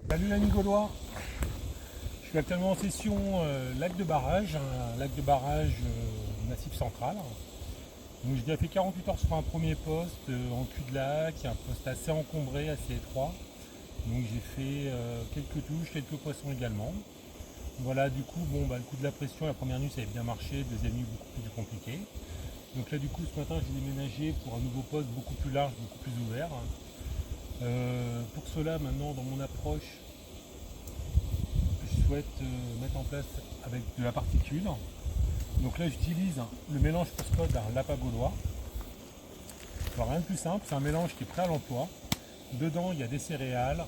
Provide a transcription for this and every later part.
Salut l'ami gaulois, je suis actuellement en session lac de barrage, un lac de barrage massif central. Donc j'ai déjà fait 48 heures sur un premier poste en cul de lac, un poste assez encombré, assez étroit. Donc j'ai fait quelques touches, quelques poissons également. Voilà, du coup, le coup de la pression, la première nuit ça avait bien marché, deuxième nuit beaucoup plus compliqué. Donc là du coup ce matin j'ai déménagé pour un nouveau poste beaucoup plus large, beaucoup plus ouvert. Pour cela maintenant dans mon approche, je souhaite mettre en place avec de la particule. Donc là j'utilise le mélange pour spot d'un lapin gaulois. Alors, rien de plus simple, c'est un mélange qui est prêt à l'emploi. Dedans il y a des céréales,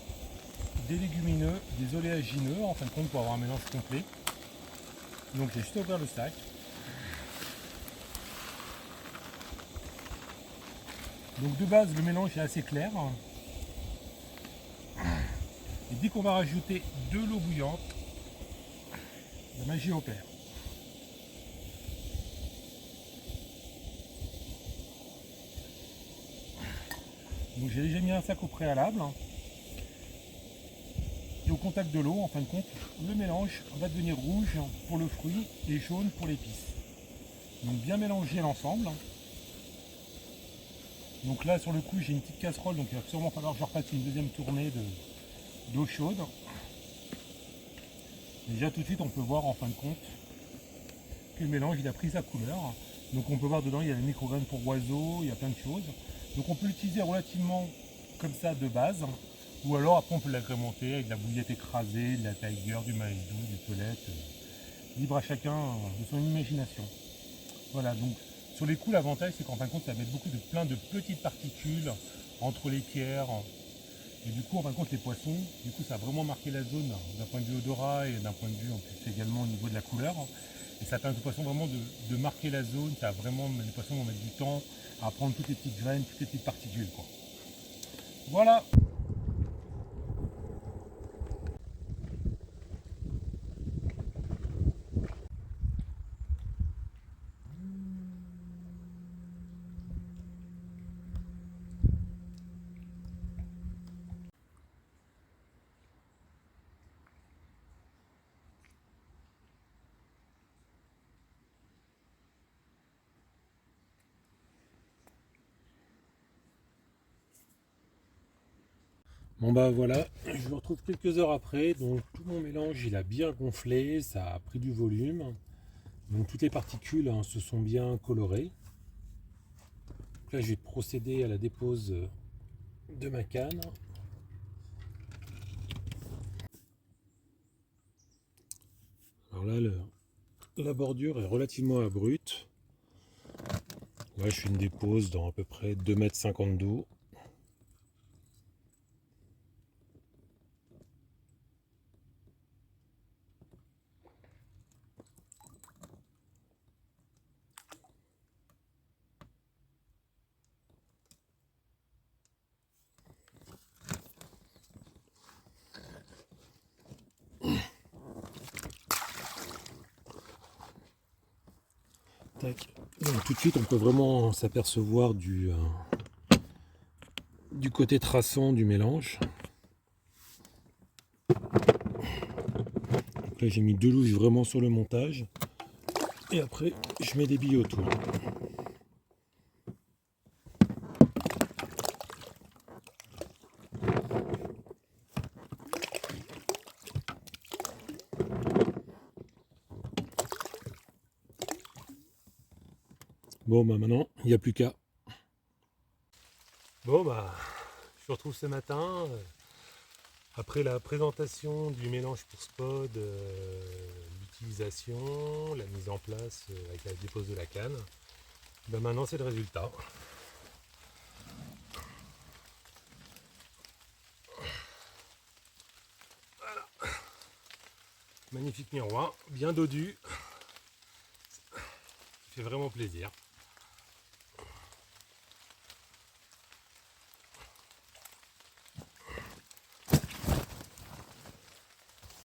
des légumineux, des oléagineux en fin de compte pour avoir un mélange complet. Donc j'ai juste ouvert le sac. Donc de base le mélange est assez clair. Et dès qu'on va rajouter de l'eau bouillante, la magie opère. Donc j'ai déjà mis un sac au préalable. Et au contact de l'eau, en fin de compte, le mélange va devenir rouge pour le fruit et jaune pour l'épice. Donc bien mélanger l'ensemble. Donc là sur le coup j'ai une petite casserole, donc il va sûrement falloir que je repasse une deuxième tournée d'eau chaude. Déjà tout de suite on peut voir en fin de compte que le mélange il a pris sa couleur. Donc on peut voir dedans il y a des microgrammes pour oiseaux, il y a plein de choses. Donc on peut l'utiliser relativement comme ça de base. Ou alors après on peut l'agrémenter avec de la bouillette écrasée, de la tiger, du maïs doux, du pelette. Libre à chacun de son imagination. Voilà, donc sur les coups l'avantage c'est qu'en fin de compte ça va mettre plein de petites particules entre les pierres. Et du coup en fin de compte les poissons, du coup ça a vraiment marqué la zone d'un point de vue odorat et d'un point de vue en plus également au niveau de la couleur. Et ça permet aux poissons vraiment de marquer la zone, ça a vraiment, les poissons vont mettre du temps à prendre toutes les petites graines, toutes les petites particules, quoi. Voilà. Bon bah voilà, je me retrouve quelques heures après, donc tout mon mélange il a bien gonflé, ça a pris du volume, donc toutes les particules se sont bien colorées. Donc là je vais procéder à la dépose de ma canne. Alors là la bordure est relativement abrupte. Là je fais une dépose dans à peu près 2,50 m d'eau. Donc tout de suite on peut vraiment s'apercevoir du côté traçant du mélange. Donc là j'ai mis 2 louches vraiment sur le montage et après je mets des billes autour. Bon bah maintenant il n'y a plus qu'à. Bon bah je me retrouve ce matin après la présentation du mélange pour spot, l'utilisation, la mise en place avec la dépose de la canne. Bah maintenant c'est le résultat. Voilà. Magnifique miroir, bien dodu. Ça fait vraiment plaisir.